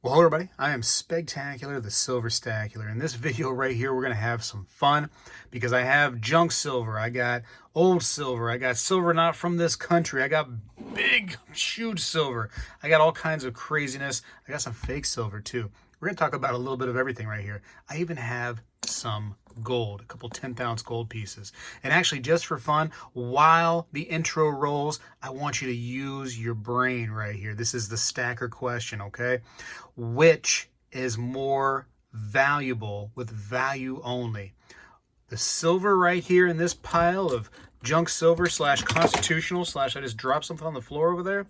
Well, hello everybody, I am Spegtacular, the Silver Stacular. In this video right here, we're going to have some fun because I have junk silver, I got old silver, I got silver not from this country, I got big, huge silver, I got all kinds of craziness, I got some fake silver too. We're going to talk about a little bit of everything right here. I even have some gold, a couple 10th ounce gold pieces. And actually, just for fun, while the intro rolls, I want you to use your brain right here. This is the stacker question, okay? Which is more valuable with value only? The silver right here in this pile of junk silver slash constitutional slash I just dropped something on the floor over there.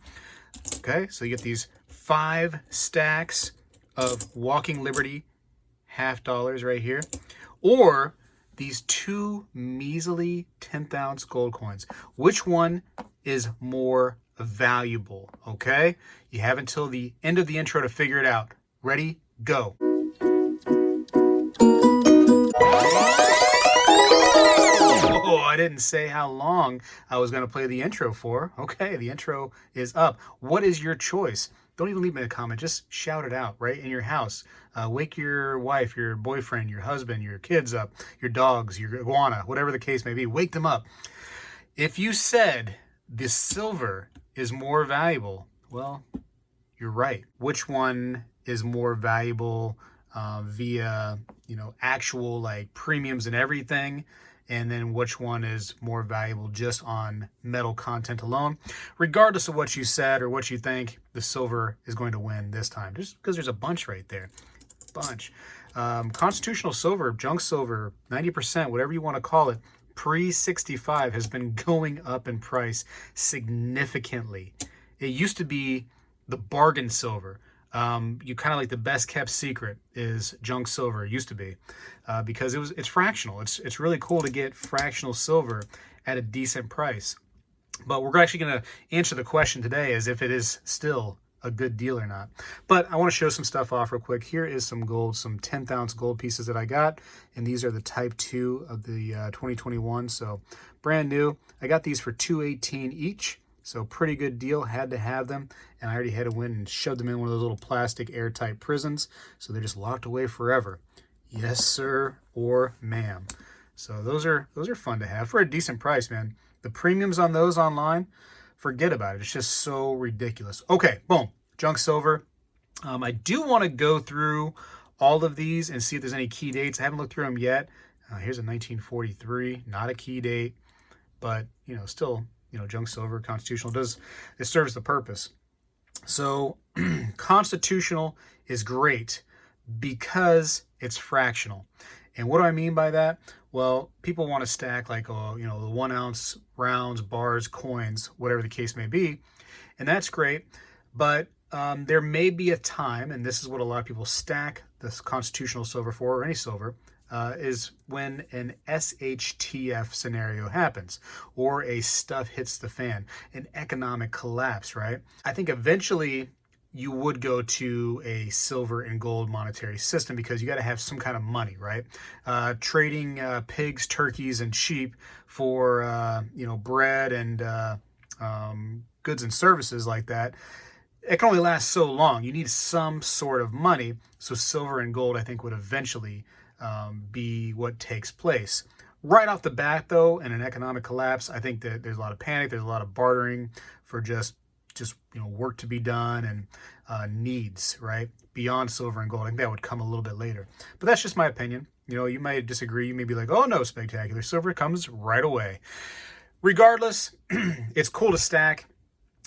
Okay, so you get these 5 stacks of Walking Liberty half dollars right here, or these 2 measly 10th ounce gold coins. Which one is more valuable? Okay, you have until the end of the intro to figure it out. Ready, go. Oh, I didn't say how long I was going to play the intro for. Okay, the intro is up. What is your choice? Don't even leave me a comment. Just shout it out right in your house. Wake your wife, your boyfriend, your husband, your kids up, your dogs, your iguana, whatever the case may be. Wake them up. If you said the silver is more valuable, well, you're right. Which one is more valuable via, actual like premiums and everything? And then which one is more valuable just on metal content alone? Regardless of what you said or what you think, the silver is going to win this time, just because there's a bunch right there. Bunch. Constitutional silver, junk silver, 90%, whatever you want to call it, pre-65 has been going up in price significantly. It used to be the bargain silver. You kind of like the best kept secret is junk silver. It used to be because it's fractional. It's really cool to get fractional silver at a decent price. But we're actually going to answer the question today as if it is still a good deal or not. But I want to show some stuff off real quick. Here is some gold, some 10th ounce gold pieces that I got. And these are the type 2 of the 2021. So brand new. I got these for $2.18 each. So pretty good deal, had to have them. And I already had to win and shoved them in one of those little plastic airtight prisons. So they're just locked away forever. Yes, sir, or ma'am. So those are fun to have for a decent price, man. The premiums on those online, forget about it. It's just so ridiculous. Okay, boom, junk silver. I do want to go through all of these and see if there's any key dates. I haven't looked through them yet. Here's a 1943, not a key date, but still, junk silver, constitutional, it serves the purpose. So constitutional is great because it's fractional. And what do I mean by that? Well, people want to stack like, the 1 ounce rounds, bars, coins, whatever the case may be. And that's great. But there may be a time, and this is what a lot of people stack this constitutional silver for, or any silver, is when an SHTF scenario happens or a stuff hits the fan, an economic collapse, right? I think eventually you would go to a silver and gold monetary system because you got to have some kind of money, right? Trading pigs, turkeys, and sheep for, bread and goods and services like that, it can only last so long. You need some sort of money. So silver and gold, I think, would eventually be what takes place. Right off the bat, though, in an economic collapse, I think that there's a lot of panic. There's a lot of bartering for just work to be done and needs, right? Beyond silver and gold. I think that would come a little bit later. But that's just my opinion. You might disagree. You may be like, oh, no, Spectacular. Silver comes right away. Regardless, it's cool to stack.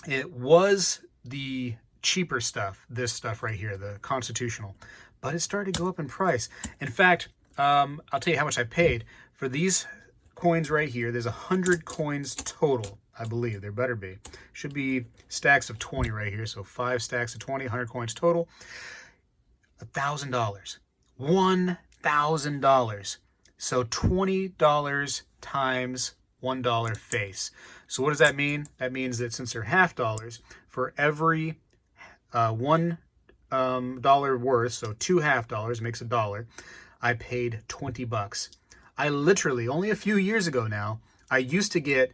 It was the cheaper stuff, this stuff right here, the constitutional, but it started to go up in price. In fact, I'll tell you how much I paid for these coins right here. There's 100 coins total, I believe. There better be. Should be stacks of 20 right here. So 5 stacks of 20, 100 coins total. $1,000. $1,000. So $20 times $1 face. So what does that mean? That means that since they're half dollars, for every $1 worth, so 2 half dollars makes $1, I paid $20. I literally, only a few years ago now, I used to get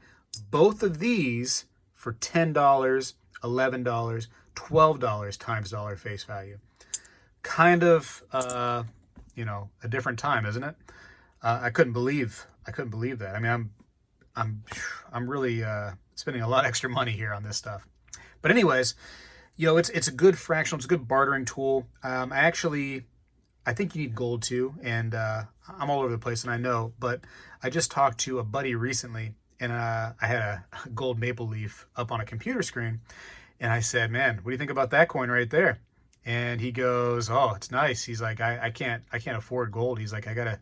both of these for $10, $11, $12 times dollar face value. kind of, you know, a different time, isn't it? I couldn't believe that. I mean, I'm really spending a lot of extra money here on this stuff. But anyways, you know, it's a good fractional, it's a good bartering tool. I think you need gold too, and I'm all over the place, and I know, but I just talked to a buddy recently, and I had a gold maple leaf up on a computer screen, and I said, "Man, what do you think about that coin right there?" And he goes, "Oh, it's nice." He's like, I can't afford gold." He's like, I gotta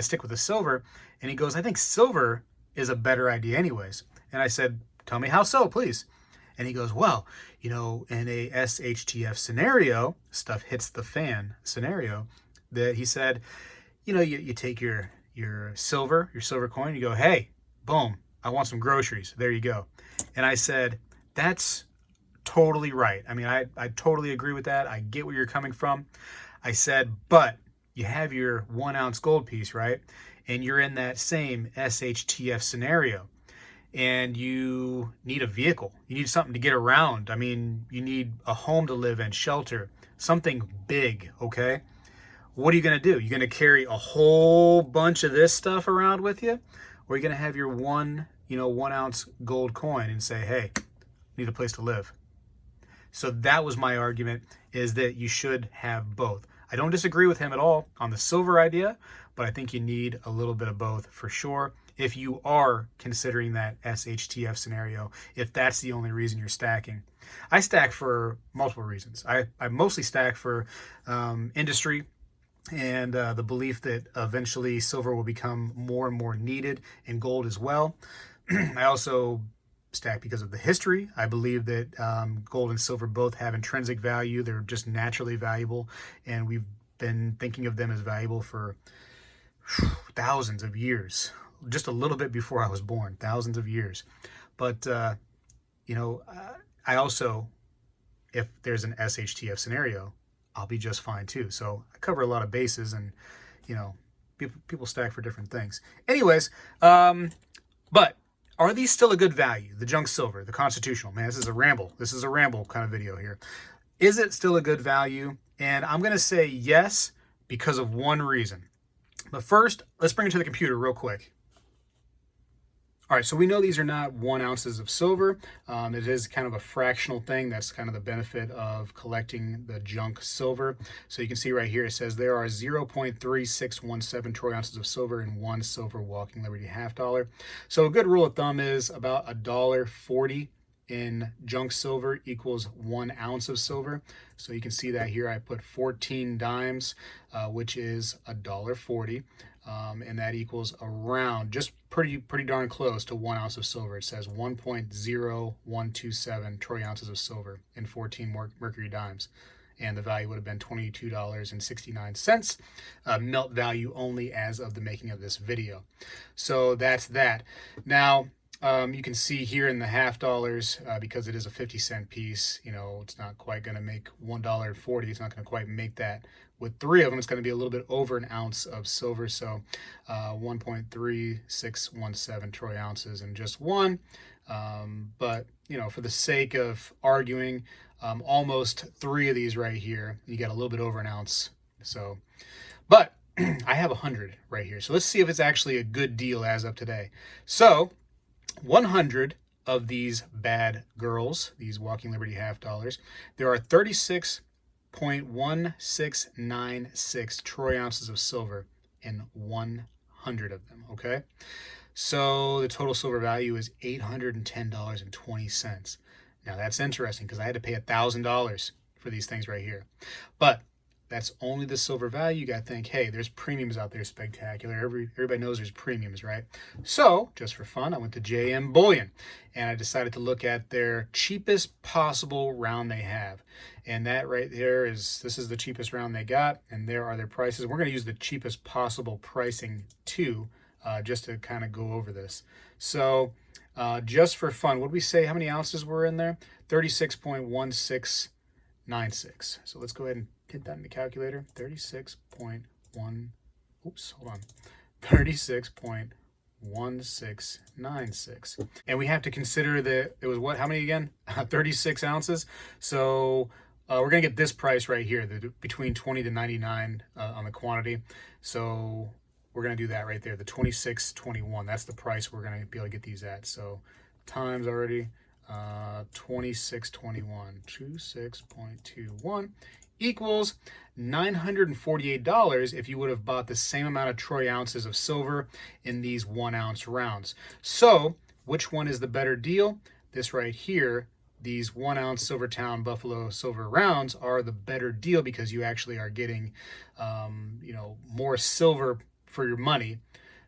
stick with the silver." And he goes, "I think silver is a better idea anyways." And I said, "Tell me how so, please." And he goes, "Well, you know, in a SHTF scenario, stuff hits the fan scenario, that," he said, "you know, you take your silver coin, you go, hey, boom, I want some groceries. There you go." And I said, "That's totally right. I mean, I totally agree with that. I get where you're coming from." I said, "But you have your 1 ounce gold piece, right? And you're in that same SHTF scenario, and you need a vehicle. You need something to get around. I mean, you need a home to live in, shelter, something big, okay? What are you going to do? You're going to carry a whole bunch of this stuff around with you? Or are you going to have your 1 ounce gold coin and say, hey, need a place to live?" So that was my argument, is that you should have both. I don't disagree with him at all on the silver idea, but I think you need a little bit of both for sure if you are considering that SHTF scenario, if that's the only reason you're stacking. I stack for multiple reasons. I mostly stack for industry and the belief that eventually silver will become more and more needed, and gold as well. I also stack because of the history. I believe that gold and silver both have intrinsic value. They're just naturally valuable, and we've been thinking of them as valuable for thousands of years, just a little bit before I was born, thousands of years. But, you know, I also, if there's an SHTF scenario, I'll be just fine too. So I cover a lot of bases, and, you know, people stack for different things. Anyways, but are these still a good value? The junk silver, the constitutional. Man, this is a ramble. This is a ramble kind of video here. Is it still a good value? And I'm going to say yes, because of one reason. But first, let's bring it to the computer real quick. All right, so we know these are not 1 ounces of silver. It is kind of a fractional thing. That's kind of the benefit of collecting the junk silver. So you can see right here, it says there are 0.3617 troy ounces of silver in 1 silver Walking Liberty $half. So a good rule of thumb is about $1.40 in junk silver equals 1 ounce of silver. So you can see that here. I put 14 dimes, which is $1.40. And that equals around, just pretty darn close to 1 ounce of silver. It says 1.0127 troy ounces of silver in 14 mercury dimes. And the value would have been $22.69, melt value only as of the making of this video. So that's that. Now, you can see here in the $half, because it is a 50-cent piece, you know, it's not quite going to make $1.40. It's not going to quite make that. With 3 of them, it's going to be a little bit over an ounce of silver. So 1.3617 troy ounces in just one. But, you know, for the sake of arguing, almost 3 of these right here, you get a little bit over an ounce. So, but I have 100 right here. So let's see if it's actually a good deal as of today. So 100 of these bad girls, these Walking Liberty $half, there are 36.1696 troy ounces of silver in 100 of them, okay? So the total silver value is $810.20. Now that's interesting, because I had to pay $1,000 for these things right here. But that's only the silver value. You got to think, hey, there's premiums out there, Spegtacular. Everybody knows there's premiums, right? So, just for fun, I went to JM Bullion, and I decided to look at their cheapest possible round they have. And that right there this is the cheapest round they got, and there are their prices. We're going to use the cheapest possible pricing too, just to kind of go over this. So, just for fun, what did we say, how many ounces were in there? 36.1696. So let's go ahead and hit that in the calculator. 36.1696. And we have to consider that it was what, how many again? 36 ounces. So We're going to get this price right here, between 20 to 99 on the quantity. So we're going to do that right there, the 26.21. That's the price we're going to be able to get these at. So times already 26.21, 26.21 equals $948 if you would have bought the same amount of troy ounces of silver in these 1 ounce rounds. So which one is the better deal? This right here, these 1 ounce SilverTowne Buffalo silver rounds are the better deal because you actually are getting, more silver for your money.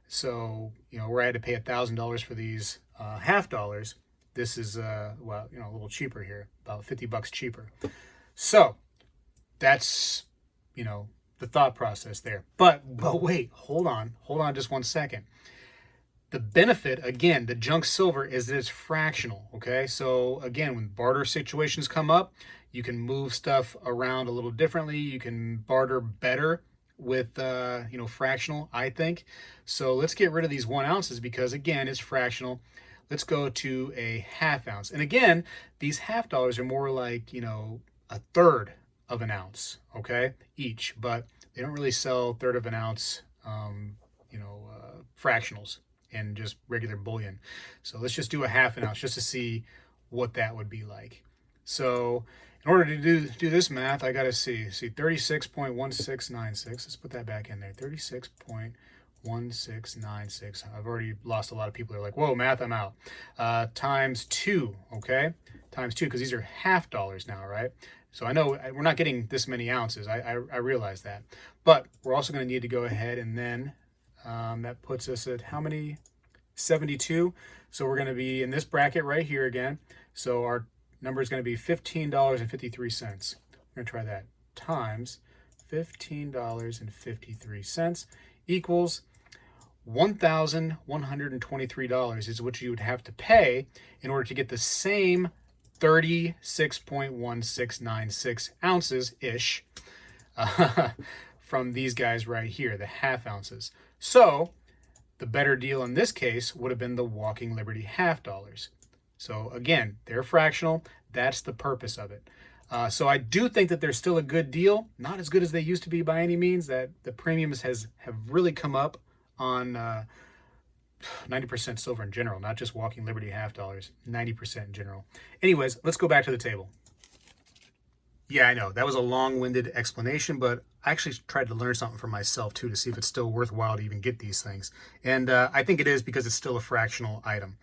So, where I had to pay $1,000 for these half dollars, this is, a little cheaper here, about $50 cheaper. So that's, the thought process there. But wait, hold on just 1 second. The benefit, again, the junk silver is that it's fractional, okay? So again, when barter situations come up, you can move stuff around a little differently. You can barter better with, fractional, I think. So let's get rid of these 1 ounces because, again, it's fractional. Let's go to a half ounce. And again, these half dollars are more like, a third of an ounce, okay, each. But they don't really sell third of an ounce, fractionals and just regular bullion. So let's just do a half an ounce just to see what that would be like. So in order to do this math, I got to see 36.1696. Let's put that back in there. 36.1696. I've already lost a lot of people. They're like, whoa, math, I'm out. Times 2, okay? Times 2, because these are half dollars now, right? So I know we're not getting this many ounces. I realize that. But we're also going to need to go ahead and then that puts us at how many? 72. So we're going to be in this bracket right here again. So our number is going to be $15.53. We're going to try that. Times $15.53 equals $1,123 is what you would have to pay in order to get the same 36.1696 ounces-ish from these guys right here, the half ounces. So the better deal in this case would have been the Walking Liberty half dollars. So again, they're fractional. That's the purpose of it. So I do think that they're still a good deal. Not as good as they used to be by any means. That the premiums have really come up on 90% silver in general, not just Walking Liberty half dollars, 90% in general. Anyways, let's go back to the table. Yeah, I know that was a long-winded explanation, but I actually tried to learn something for myself too to see if it's still worthwhile to even get these things. And I think it is because it's still a fractional item.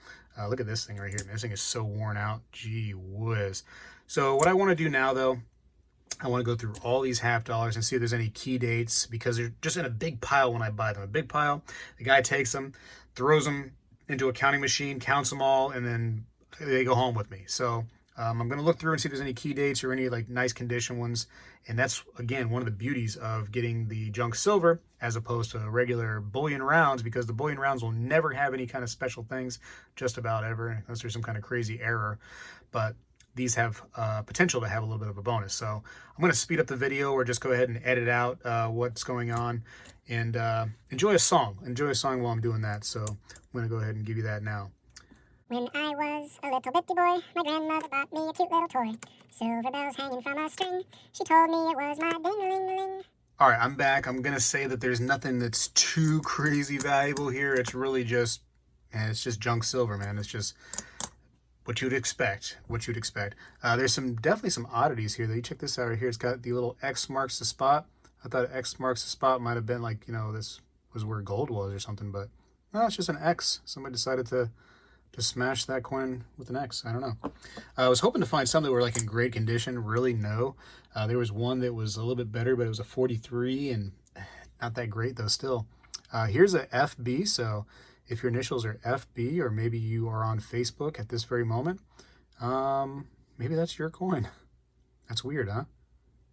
Look at this thing right here. This thing is so worn out. Gee whiz. So what I want to do now, though, I want to go through all these half dollars and see if there's any key dates because they're just in a big pile when I buy them. A big pile. The guy takes them, throws them into a counting machine, counts them all, and then they go home with me. So I'm going to look through and see if there's any key dates or any like nice condition ones. And that's, again, one of the beauties of getting the junk silver as opposed to regular bullion rounds, because the bullion rounds will never have any kind of special things, just about ever, unless there's some kind of crazy error. But these have potential to have a little bit of a bonus. So I'm going to speed up the video or just go ahead and edit out what's going on and enjoy a song. Enjoy a song while I'm doing that. So I'm going to go ahead and give you that now. When I was a little bitty boy, my grandmother bought me a cute little toy. Silver bells hanging from a string. She told me it was my ding-a-ling-a-ling. All right, I'm back. I'm going to say that there's nothing that's too crazy valuable here. It's really just, it's just junk silver, man. It's just what you'd expect. There's definitely some oddities here. You check this out right here. It's got the little X marks the spot. I thought X marks the spot might have been like, this was where gold was or something, but no, it's just an X. Somebody decided to smash that coin with an X. I don't know. I was hoping to find some that were like in great condition. Really, no. There was one that was a little bit better, but it was a 43 and not that great though still. Here's a FB. So if your initials are FB, or maybe you are on Facebook at this very moment, maybe that's your coin. That's weird, huh?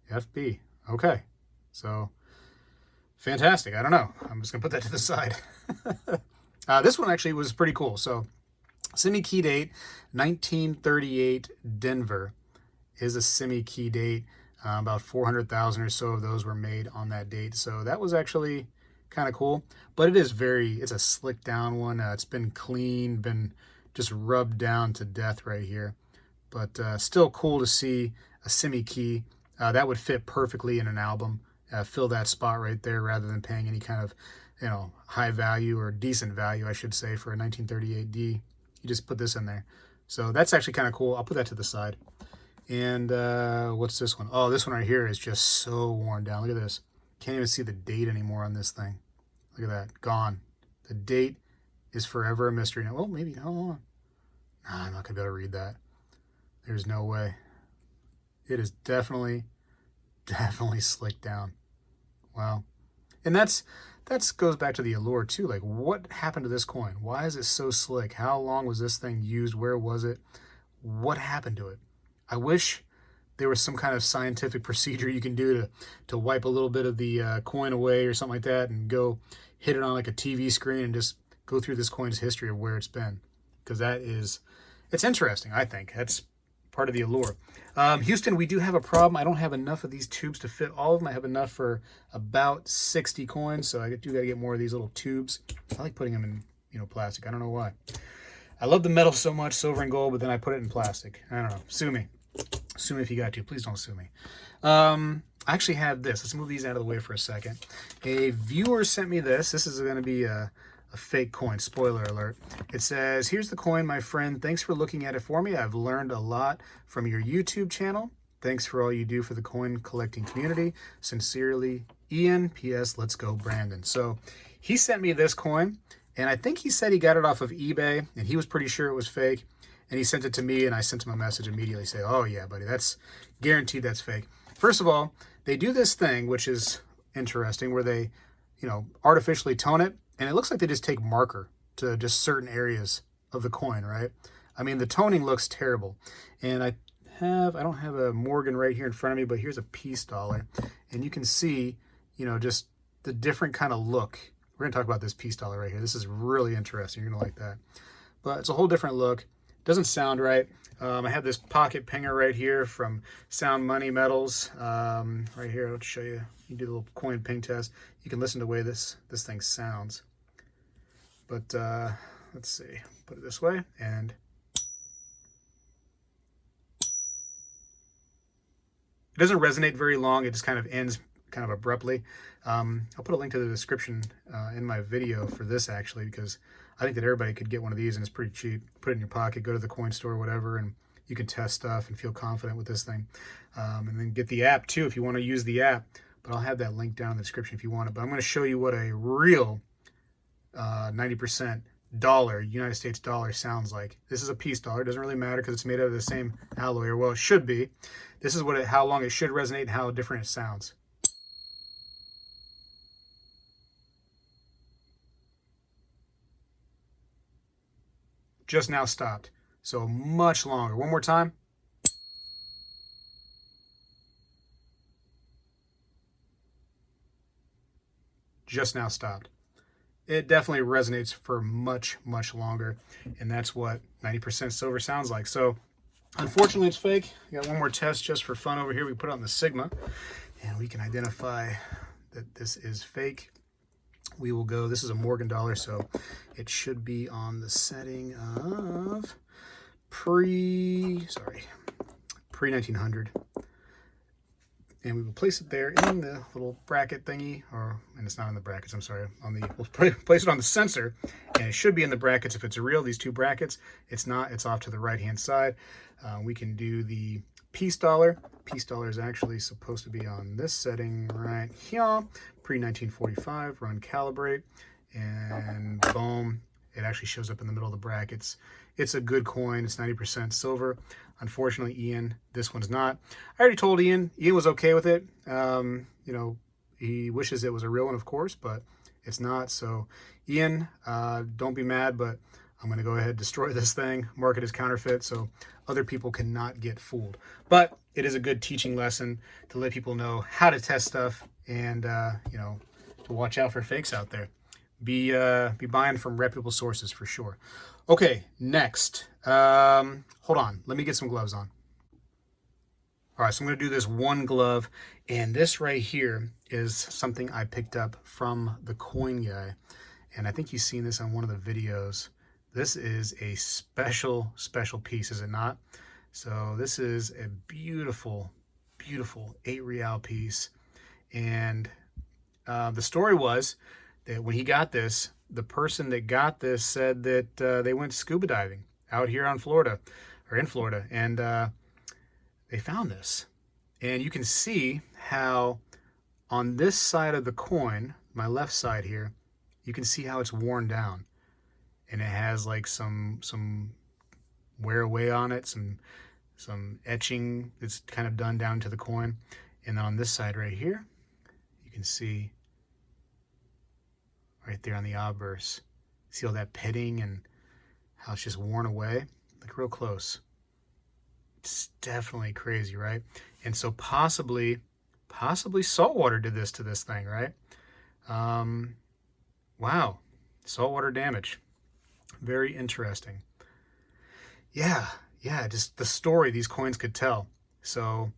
FB. Okay. So fantastic. I don't know. I'm just going to put that to the side. This one actually was pretty cool. So semi-key date, 1938 Denver is a semi-key date. About 400,000 or so of those were made on that date. So that was actually kind of cool. But it's a slick down one. It's been cleaned, been just rubbed down to death right here. But still cool to see a semi-key That would fit perfectly in an album. Fill that spot right there rather than paying any kind of, high value or decent value, I should say, for a 1938D. You just put this in there. So that's actually kind of cool. I'll put that to the side. And what's this one? Oh, this one right here is just so worn down. Look at this. Can't even see the date anymore on this thing. Look at that. Gone. The date is forever a mystery. Now, well, maybe. Hold on. Nah, I'm not going to be able to read that. There's no way. It is definitely slicked down. Wow. And that's goes back to the allure too. Like, what happened to this coin? Why is it so slick? How long was this thing used? Where was it? What happened to it? I wish there was some kind of scientific procedure you can do to wipe a little bit of the coin away or something like that and go hit it on like a TV screen and just go through this coin's history of where it's been. Because it's interesting, I think. That's part of the allure. Houston, we do have a problem. I don't have enough of these tubes to fit all of them. I have enough for about 60 coins, so I do got to get more of these little tubes. I like putting them in, plastic. I don't know why. I love the metal so much, silver and gold, but then I put it in plastic. I don't know. Sue me. Sue me if you got to. Please don't sue me. I actually have this. Let's move these out of the way for a second. A viewer sent me this. This is going to be a fake coin. Spoiler alert. It says, "Here's the coin, my friend. Thanks for looking at it for me. I've learned a lot from your YouTube channel. Thanks for all you do for the coin collecting community. Sincerely, Ian. P.S. Let's go, Brandon." So he sent me this coin, and I think he said he got it off of eBay, and he was pretty sure it was fake. And he sent it to me, and I sent him a message immediately saying, "Oh, yeah, buddy, that's guaranteed that's fake." First of all, they do this thing, which is interesting, where they, artificially tone it. And it looks like they just take marker to just certain areas of the coin, right? I mean, the toning looks terrible. And I don't have a Morgan right here in front of me, but here's a peace dollar. And you can see, just the different kind of look. We're going to talk about this peace dollar right here. This is really interesting. You're going to like that. But it's a whole different look. Doesn't sound right. I have this pocket pinger right here from Sound Money Metals. Right here, I'll show you. You do the little coin ping test. You can listen to the way this thing sounds. But let's see. Put it this way, and it doesn't resonate very long. It just kind of ends kind of abruptly. I'll put a link to the description in my video for this, actually, because I think that everybody could get one of these, and it's pretty cheap. Put it in your pocket, go to the coin store, whatever, and you can test stuff and feel confident with this thing. And then get the app, too, if you want to use the app. But I'll have that link down in the description if you want it. But I'm going to show you what a real 90% dollar, United States dollar, sounds like. This is a peace dollar. It doesn't really matter because it's made out of the same alloy, or well, it should be. This is how long it should resonate and how different it sounds. Just now stopped. So much longer. One more time. Just now stopped. It definitely resonates for much, much longer. And that's what 90% silver sounds like. So unfortunately, it's fake. I got one more test just for fun over here. We put it on the Sigma, and we can identify that this is fake. We will go, this is a Morgan dollar, so it should be on the setting of pre-1900. And we will place it there in the little bracket thingy, and it's not in the brackets, I'm sorry. We'll place it on the sensor, and it should be in the brackets if it's real, these two brackets. It's not, it's off to the right-hand side. We can do the peace dollar. Peace dollar is actually supposed to be on this setting right here. Pre-1945, run calibrate, and boom, it actually shows up in the middle of the brackets. It's a good coin. It's 90% silver. Unfortunately, Ian, this one's not. I already told Ian. Ian was okay with it. He wishes it was a real one, of course, but it's not. So, Ian, don't be mad, but I'm going to go ahead and destroy this thing, mark it as counterfeit, so other people cannot get fooled. But it is a good teaching lesson to let people know how to test stuff and, to watch out for fakes out there. Be buying from reputable sources for sure. Okay, next. Hold on. Let me get some gloves on. All right, so I'm going to do this one glove. And this right here is something I picked up from the coin guy. And I think you've seen this on one of the videos. This is a special piece, is it not? So this is a beautiful beautiful 8 real piece. And the story was that when he got this, the person that got this said that they went scuba diving out here on Florida, or in Florida, and they found this. And you can see how on this side of the coin, my left side here, you can see how it's worn down. And it has like some wear away on it, some etching that's kind of done down to the coin. And on this side right here, you can see right there on the obverse, see all that pitting and how it's just worn away. Look real close. It's definitely crazy, right? And so possibly saltwater did this to this thing, right? Wow, saltwater damage. Very interesting. Yeah, just the story these coins could tell. So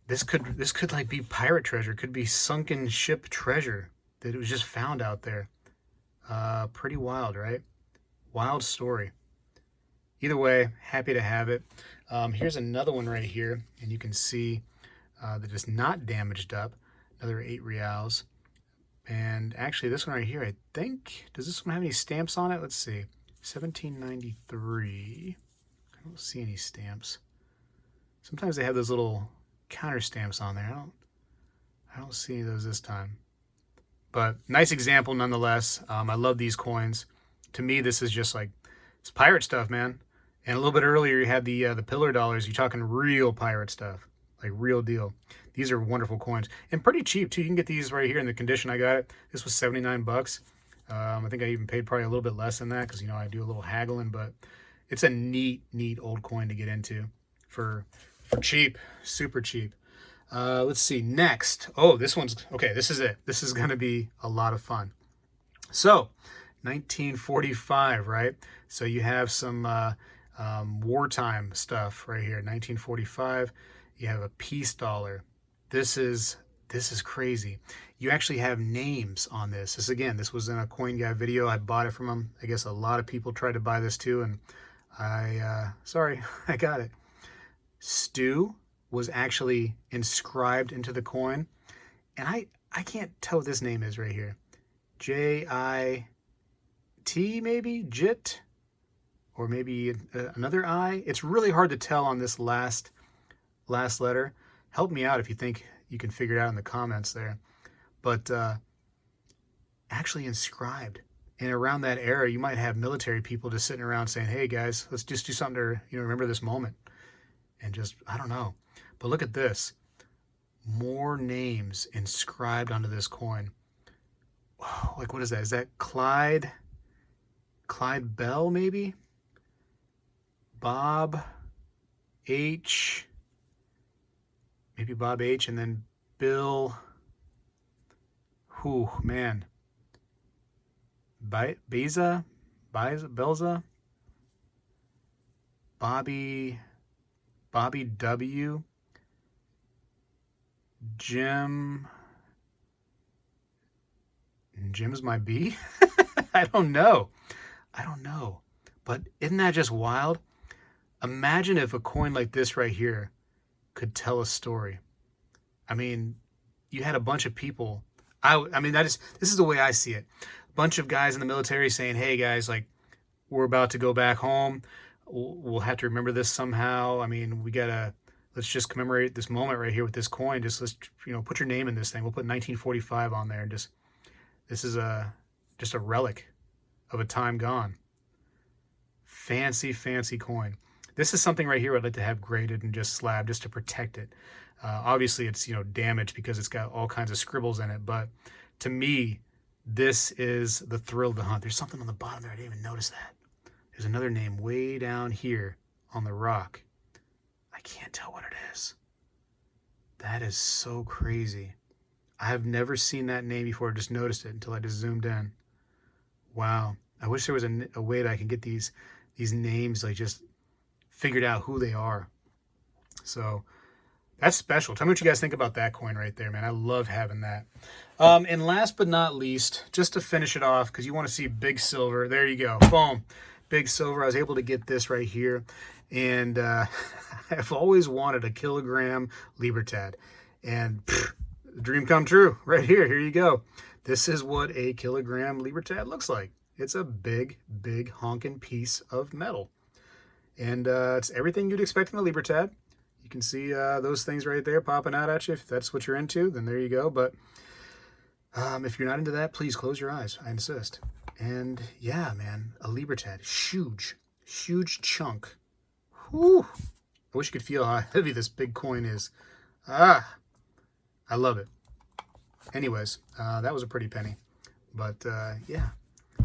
this could like be pirate treasure, could be sunken ship treasure that it was just found out there. Pretty wild, right? Wild story. Either way, happy to have it. Here's another one right here, and you can see that is not damaged up. Another 8 reals. And actually, this one right here, I think, does this one have any stamps on it? Let's see. 1793. I don't see any stamps. Sometimes they have those little counter stamps on there. I don't see any of those this time. But nice example nonetheless. I love these coins. To me, this is just like, it's pirate stuff, man. And a little bit earlier, you had the pillar dollars. You're talking real pirate stuff, like real deal. These are wonderful coins and pretty cheap too. You can get these right here in the condition I got it. This was 79 bucks. I think I even paid probably a little bit less than that because, you know, I do a little haggling, but it's a neat old coin to get into for cheap, super cheap. Let's see next. Oh, this one's okay. This is it. This is going to be a lot of fun. So 1945, right? So you have some wartime stuff right here. 1945, you have a peace dollar. This is crazy. You actually have names on this. This was in a Coin Guy video. I bought it from him. I guess a lot of people tried to buy this too, and sorry, I got it. Stu was actually inscribed into the coin, and I can't tell what this name is right here. J-I-T maybe? Jit? Or maybe another I? It's really hard to tell on this last letter. Help me out if you think you can figure it out in the comments there. But actually inscribed. And around that era, you might have military people just sitting around saying, hey guys, let's just do something to, you know, remember this moment. And just, I don't know. But look at this. More names inscribed onto this coin. Whoa, like what is that? Is that Clyde Bell maybe? Bob H. Maybe Bob H. And then Bill. Whew, man. Belza? Bobby W. Jim's my B? I don't know. But isn't that just wild? Imagine if a coin like this right here could tell a story. I mean, you had a bunch of people. I mean, this is the way I see it. A bunch of guys in the military saying, hey guys, like, we're about to go back home. We'll have to remember this somehow. I mean, let's just commemorate this moment right here with this coin. Let's, you know, put your name in this thing. We'll put 1945 on there, and this is just a relic of a time gone. Fancy coin. This is something right here I'd like to have graded and just slabbed just to protect it. Obviously, it's, you know, damaged because it's got all kinds of scribbles in it. But to me, this is the thrill of the hunt. There's something on the bottom there. I didn't even notice that. There's another name way down here on the rock. I can't tell what it is. That is so crazy. I have never seen that name before. Just noticed it until I just zoomed in. Wow. I wish there was a way that I can get these names, like, just figured out who they are. So that's special. Tell me what you guys think about that coin right there, man. I love having that. And last but not least, just to finish it off, because you want to see big silver. There you go. Boom. Big silver. I was able to get this right here. And I've always wanted a kilogram Libertad. And dream come true right here. Here you go. This is what a kilogram Libertad looks like. It's a big, big honking piece of metal. And it's everything you'd expect in a Libertad. You can see those things right there popping out at you. If that's what you're into, then there you go. But if you're not into that, please close your eyes. I insist. And yeah, man, a Libertad. Huge, huge chunk. Whew. I wish you could feel how heavy this big coin is. I love it. Anyways, that was a pretty penny. But yeah,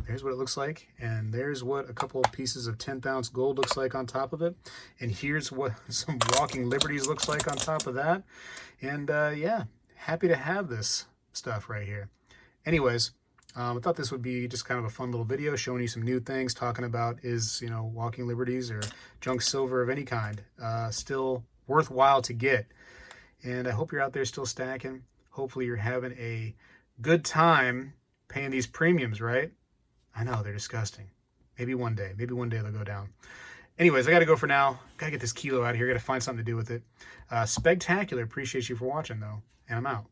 there's what it looks like. And there's what a couple of pieces of 10th ounce gold looks like on top of it. And here's what some walking liberties looks like on top of that. And yeah, happy to have this stuff right here. Anyways, I thought this would be just kind of a fun little video showing you some new things, talking about is, walking liberties or junk silver of any kind still worthwhile to get. And I hope you're out there still stacking. Hopefully you're having a good time paying these premiums, right? I know, they're disgusting. Maybe one day they'll go down. Anyways, I got to go for now. Got to get this kilo out of here. Got to find something to do with it. Spegtacular. Appreciate you for watching, though. And I'm out.